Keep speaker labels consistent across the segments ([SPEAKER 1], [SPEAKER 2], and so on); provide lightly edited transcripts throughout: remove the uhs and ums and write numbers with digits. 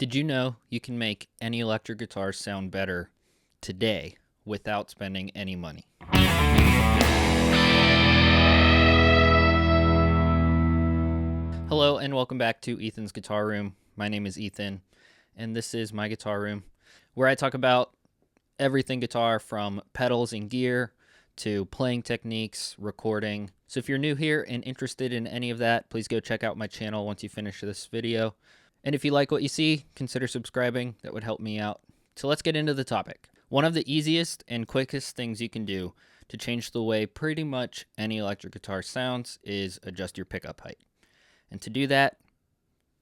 [SPEAKER 1] Did you know you can make any electric guitar sound better today without spending any money? Hello and welcome back to Ethan's Guitar Room. My name is Ethan and this is my guitar room where I talk about everything guitar from pedals and gear to playing techniques, recording. So if you're new here and interested in any of that, please go check out my channel once you finish this video. And if you like what you see, consider subscribing. That would help me out. So let's get into the topic. One of the easiest and quickest things you can do to change the way pretty much any electric guitar sounds is adjust your pickup height. And to do that,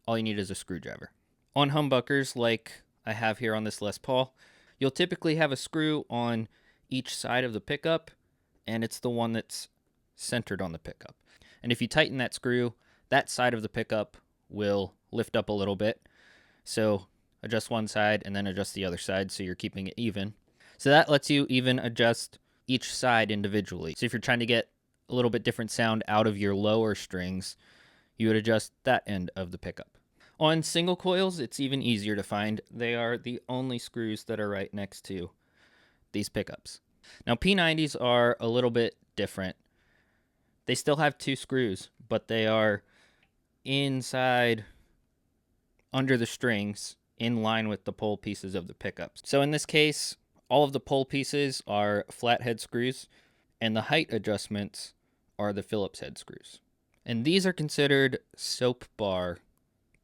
[SPEAKER 1] all you need is a screwdriver. On humbuckers like I have here on this Les Paul, you'll typically have a screw on each side of the pickup, and it's the one that's centered on the pickup. And if you tighten that screw, that side of the pickup will lift up a little bit. So adjust one side and then adjust the other side so you're keeping it even. So that lets you even adjust each side individually. So if you're trying to get a little bit different sound out of your lower strings, you would adjust that end of the pickup. On single coils, it's even easier to find. They are the only screws that are right next to these pickups. Now P90s are a little bit different. They still have two screws, but they are inside under the strings in line with the pole pieces of the pickups. So in this case, all of the pole pieces are flathead screws and the height adjustments are the Phillips head screws. And these are considered soap bar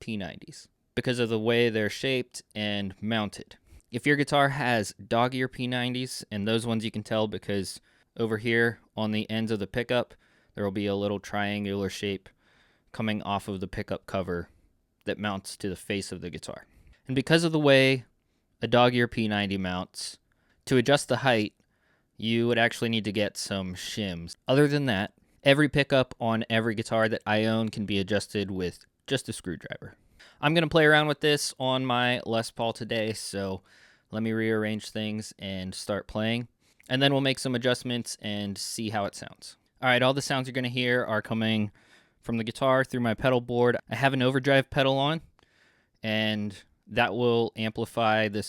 [SPEAKER 1] P90s because of the way they're shaped and mounted. If your guitar has dog ear P90s, and those ones you can tell because over here on the ends of the pickup, there will be a little triangular shape coming off of the pickup cover that mounts to the face of the guitar. And because of the way a dog ear P90 mounts, to adjust the height, you would actually need to get some shims. Other than that, every pickup on every guitar that I own can be adjusted with just a screwdriver. I'm going to play around with this on my Les Paul today, so let me rearrange things and start playing. And then we'll make some adjustments and see how it sounds. All right, all the sounds you're going to hear are coming from the guitar through my pedal board. I have an overdrive pedal on, and that will amplify the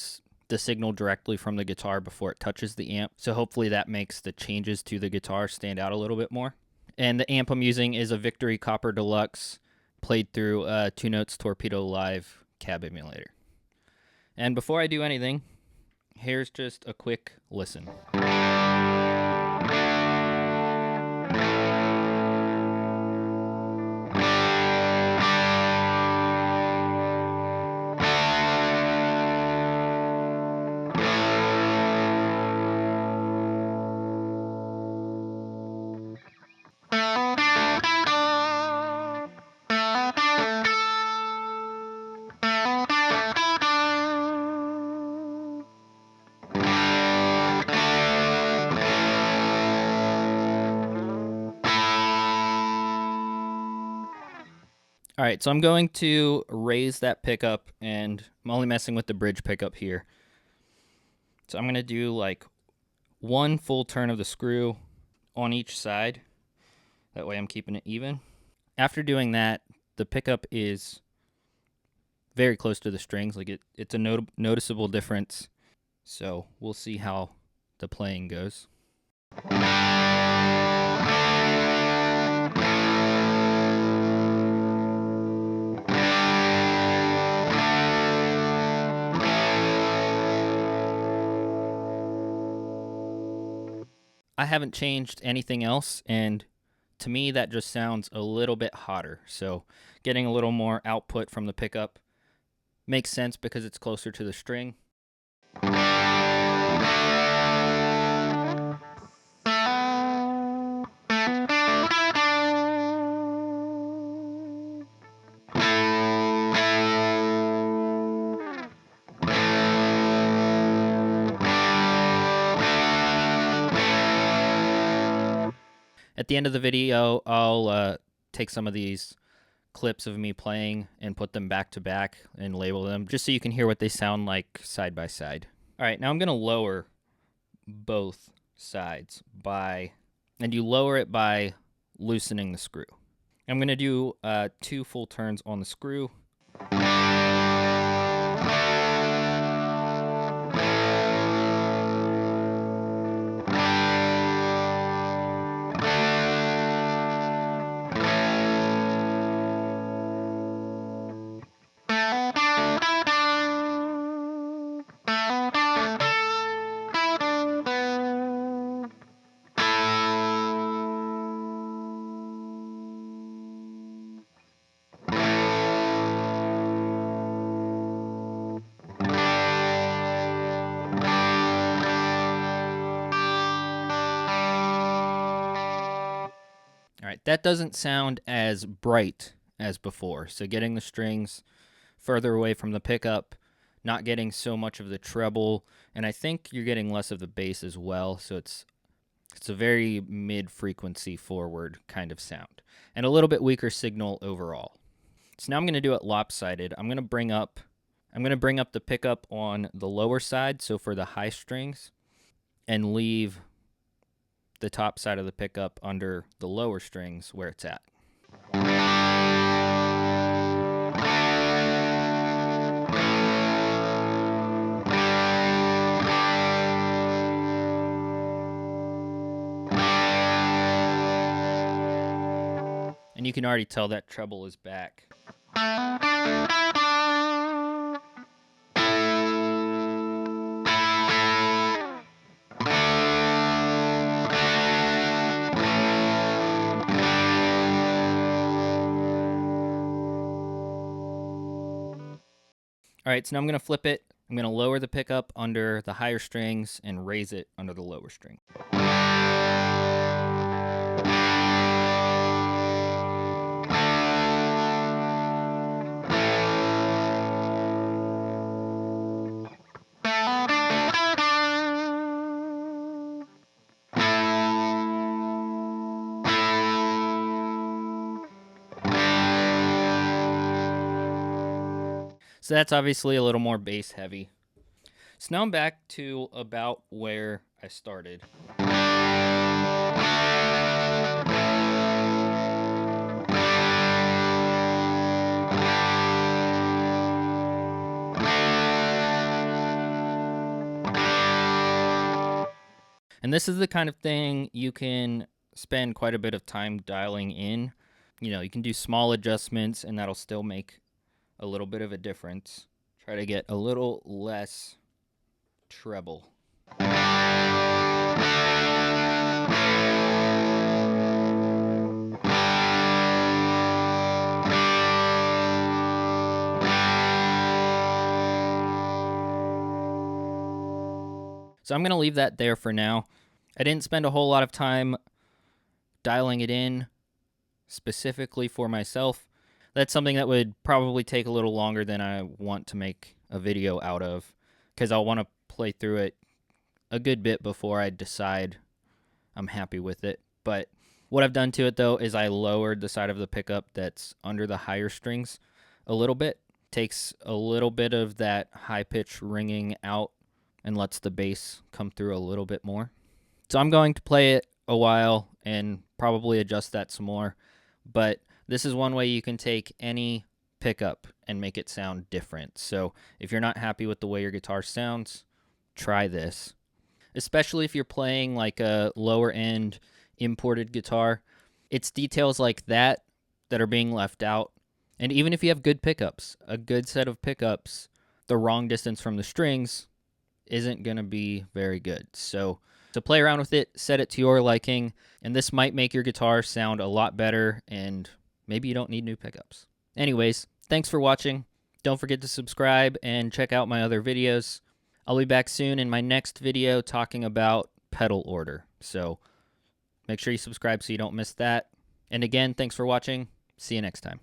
[SPEAKER 1] signal directly from the guitar before it touches the amp. So hopefully that makes the changes to the guitar stand out a little bit more. And the amp I'm using is a Victory Copper Deluxe played through a 2 Notes Torpedo Live cab emulator. And before I do anything, here's just a quick listen. All right, so I'm going to raise that pickup, and I'm only messing with the bridge pickup here. So I'm going to do like one full turn of the screw on each side. That way I'm keeping it even. After doing that, the pickup is very close to the strings. Like it's a noticeable difference. So we'll see how the playing goes. I haven't changed anything else, and to me that just sounds a little bit hotter. So getting a little more output from the pickup makes sense because it's closer to the string. At the end of the video, I'll take some of these clips of me playing and put them back to back and label them just so you can hear what they sound like side by side. All right, now I'm going to lower both sides and you lower it by loosening the screw. I'm going to do 2 full turns on the screw. that doesn't sound as bright as before. So getting the strings further away from the pickup, not getting so much of the treble, and I think you're getting less of the bass as well. So it's a very mid-frequency forward kind of sound, and a little bit weaker signal overall. So now I'm going to do it lopsided. I'm going to bring up the pickup on the lower side, so for the high strings, and leave the top side of the pickup under the lower strings where it's at. And you can already tell that treble is back. All right, so now I'm going to flip it. I'm going to lower the pickup under the higher strings and raise it under the lower string. So that's obviously a little more bass heavy. So now I'm back to about where I started. And this is the kind of thing you can spend quite a bit of time dialing in. You know, you can do small adjustments and that'll still make a little bit of a difference. Try to get a little less treble. So I'm going to leave that there for now. I didn't spend a whole lot of time dialing it in specifically for myself. That's something that would probably take a little longer than I want to make a video out of, because I'll want to play through it a good bit before I decide I'm happy with it. But what I've done to it, though, is I lowered the side of the pickup that's under the higher strings a little bit. Takes a little bit of that high-pitch ringing out and lets the bass come through a little bit more. So I'm going to play it a while and probably adjust that some more. But this is one way you can take any pickup and make it sound different. So if you're not happy with the way your guitar sounds, try this. Especially if you're playing like a lower end imported guitar. It's details like that that are being left out. And even if you have good pickups, a good set of pickups, the wrong distance from the strings isn't going to be very good. So to play around with it, set it to your liking, and this might make your guitar sound a lot better, and maybe you don't need new pickups. Anyways, thanks for watching. Don't forget to subscribe and check out my other videos. I'll be back soon in my next video talking about pedal order. So make sure you subscribe so you don't miss that. And again, thanks for watching. See you next time.